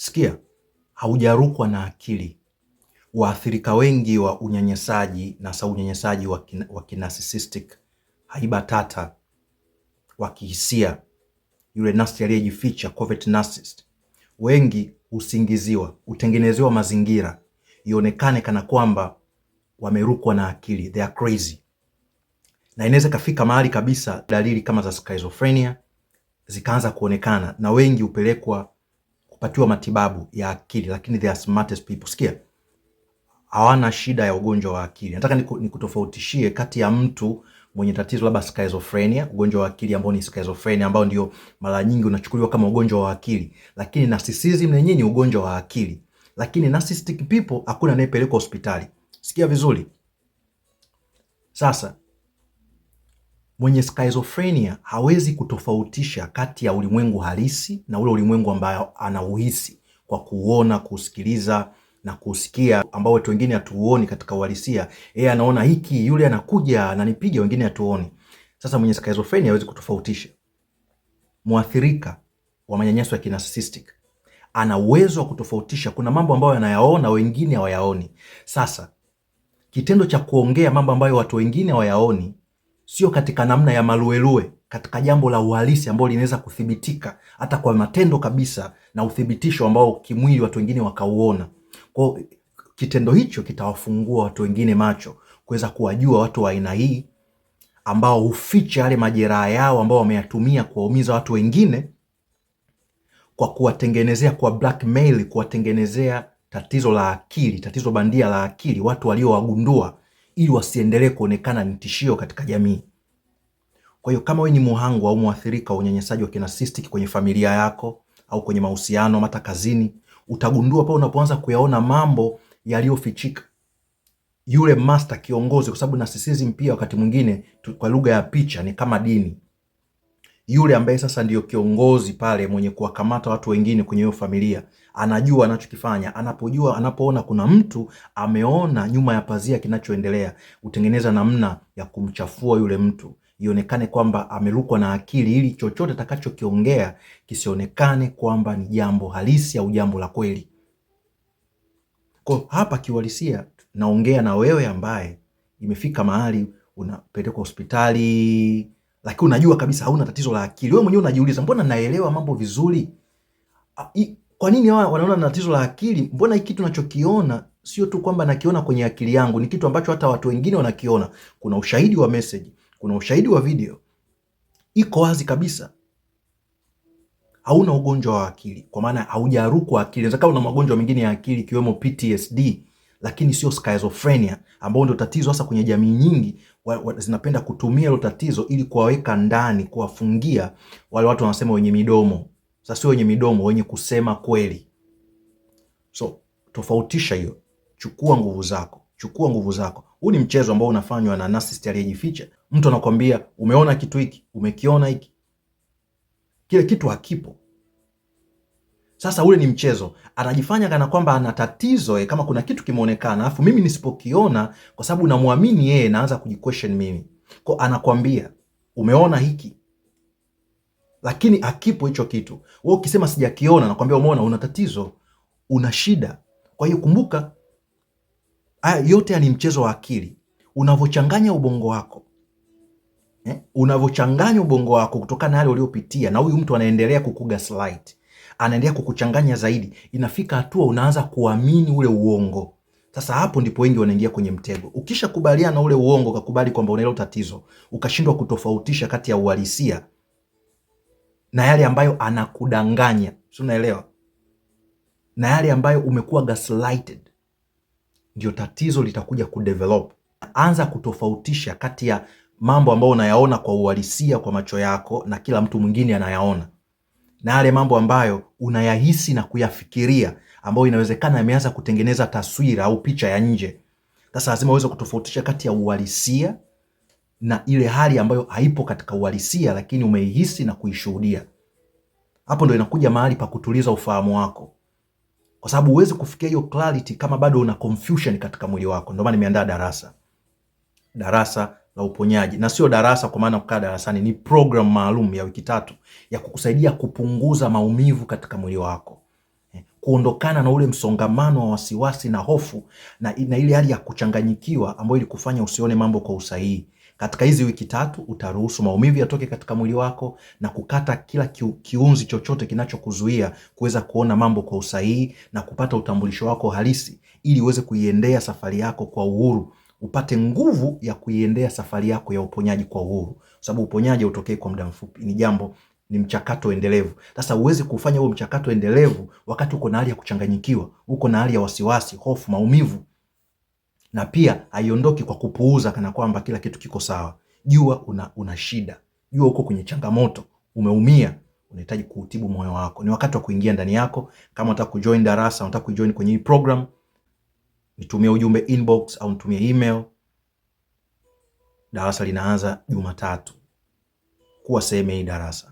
Sikia, haujarukwa na akili. Waathirika wengi wa unyanyasaji na unyanyasaji wa narcissistic, haiba tata, wa kihisia, yule nasty aliyejificha, covert narcissist, wengi usingiziwa, utengenezewa mazingira ionekane kana kwamba wamerukwa na akili, they are crazy. Na inaweza kafika mahali kabisa dalili kama za schizophrenia zikaanza kuonekana, na wengi upelekwa kupatiwa matibabu ya akili, lakini they are smartest people. Sikia, hawana shida ya ugonjwa wa akili. Nataka nikutofautishie kati ya mtu mwenye tatizo labda schizophrenia, ugonjwa wa akili ambao ni schizophrenia, ambao ndio mara nyingi unachukuliwa kama ugonjwa wa akili, lakini narcissism yenyewe ni ugonjwa wa akili. Lakini narcissistic people hakuna anayepelekwa hospitali. Sikia vizuri. Sasa mwenye schizophrenia hawezi kutofautisha kati ya ulimwengu halisi na ule ulimwengu ambao anauhisi kwa kuona, kusikiliza na kusikia, ambao watu wengine hatuoni katika uhalisia. Yeye anaona hiki, yule anakuja ananipiga, wengine hatuoni. Sasa mwenye schizophrenia hawezi kutofautisha. Muathirika wa manyanyaso ya narcissistic ana uwezo wa kutofautisha. Kuna mambo ambayo anayaona wengine hawayaoni. Sasa kitendo cha kuongea mambo ambayo watu wengine hawayaoni sio katika namna ya maluelue, katika jambo la uhalisi ambalo linaweza kuthibitika hata kwa matendo kabisa, na uthibitisho ambao kimwili watu wengine wakauona. Kwa kitendo hicho kitawafungua watu wengine macho kuweza kuwajua watu wa aina hii ambao huficha yale majeraha yao ambao wameyatumia kuwaumiza watu wengine, kwa kuwatengenezea, kwa blackmail, kuwatengenezea tatizo la akili, tatizo bandia la akili, watu waliowagundua, ili wasiendelee kuonekana ni tishio katika jamii. Kwa hiyo kama wewe ni muhanga au muathirika wa unyanyasaji wa narcissistic kwenye familia yako au kwenye mahusiano, hata kazini, utagundua pale unapoanza kuyaona mambo yaliyofichika. Yule master, kiongozi, kwa sababu narcissism pia wakati mwingine kwa lugha ya picha ni kama dini. Yule ambaye sasa ndiyo kiongozi pale, mwenye kuwakamata watu wengine kwenye hiyo familia, anajua anachokifanya. Anapoona kuna mtu ameona nyuma ya pazia kinachoendelea, utengeneza namna ya kumchafua yule mtu, ionekane kwamba amerukwa na akili, ili chochote atakachokiongea kisionekane kwamba ni jambo halisi au jambo la kweli. Kwa hapa kiuhalisia naongea na wewe ambaye imefika mahali unapelekwa hospitali, lakini unajua kabisa hauna tatizo la akili. Wewe mwenyewe unajiuliza, mbona naelewa mambo vizuri? Kwa nini wao wanaona na tatizo la akili? Mbona hiki kitu nachokiona sio tu kwamba nakiona kwenye akili yangu, ni kitu ambacho hata watu wengine wanakiona. Kuna ushahidi wa message, kuna ushahidi wa video, iko wazi kabisa. Hauna ugonjwa wa akili, kwa maana haujarukwa akili. Inaweza kuwa una magonjwa mengine ya akili ikiwemo PTSD, lakini sio schizophrenia, ambao ndio tatizo hasa kwenye jamii nyingi. Zinapenda kutumia hilo tatizo ili kuwaweka ndani, kuwafungia wale watu wanasema wenye midomo. Sasa sio wenye midomo, wenye kusema kweli. So tofautisha hiyo. Chukua nguvu zako, chukua nguvu zako. Huu ni mchezo ambao unafanywa na narcissist aliyejificha. Mtu anakuambia umeona kitu hiki, umekiona hiki, kile kitu hakipo. Sasa ule ni mchezo. Anajifanya kana kwamba ana tatizo, kama kuna kitu kimeonekana, alafu mimi nisipokiona, kwa sababu namwamini yeye, naanza kujiquestion mimi. Kwa anakuambia umeona hiki, lakini hakipo hicho kitu. Wewe ukisema sijakiona, nakwambia umeona, una tatizo, una shida. Kwa hiyo kumbuka, haya yote ni mchezo wa akili. Unavochanganya ubongo wako, unavochanganya ubongo wako kutokana na yale uliopitia, na huyu mtu anaendelea kukugaslight, anaendelea kukuchanganya zaidi, inafika hatua unaanza kuamini ule uongo. Sasa hapo ndipo wengi wanaingia kwenye mtego. Ukishakubaliana na ule uongo, ukakubali kwamba una hilo tatizo, ukashindwa kutofautisha kati ya uhalisia na yale ambayo anakudanganya, si unaelewa, na yale ambayo umekuwa gaslighted, ndio tatizo litakuja kudevelop. Anza kutofautisha kati ya mambo ambayo unayaona kwa uhalisia kwa macho yako na kila mtu mwingine anayaona, na yale mambo ambayo unayahisi na kuyafikiria, ambayo inawezekana yameanza kutengeneza taswira au picha ya nje. Sasa lazima uweze kutofautisha kati ya uhalisia na ile hali ambayo haipo katika uhalisia, lakini umeihisi na kuishuhudia. Hapo ndo inakuja mahali pa kutuliza ufahamu wako, kwa sababu huwezi kufikia hiyo clarity kama bado una confusion katika mwili wako. Ndio maana nimeandaa darasa la uponyaji, na sio darasa kwa maana kukaa darasani, ni program maalum ya wiki 3 ya kukusaidia kupunguza maumivu katika mwili wako. kuondokana na ule msongamano wa wasiwasi na hofu na ile hali ya kuchanganyikiwa ambayo ilikufanya usione mambo kwa usahihi. Katika hizi wiki 3 utaruhusu maumivu yatoke katika mwili wako na kukata kila kiunzi chochote kinachokuzuia kuweza kuona mambo kwa usahihi na kupata utambulisho wako halisi, ili uweze kuiendea safari yako kwa uhuru, upate nguvu ya kuiendea safari yako ya uponyaji kwa uhuru, sababu uponyaji hautokei kwa muda mfupi, ni mchakato endelevu. Sasa uweze kufanya huo mchakato endelevu wakati uko na hali ya kuchanganyikiwa, uko na hali ya wasiwasi, hofu, maumivu, na pia haiondoki kwa kupuuza kana kwamba kila kitu kiko sawa. Jua una shida, jua uko kwenye changamoto, umeumia, unahitaji kuutibu moyo wako. Ni wakati wa kuingia ndani yako. Kama unataka kujoin darasa, unataka kujoin kwenye hii program, nitumie ujumbe inbox au nitumie email. Darasa linaanza Jumatatu. Kuwa sehemu ya hii darasa.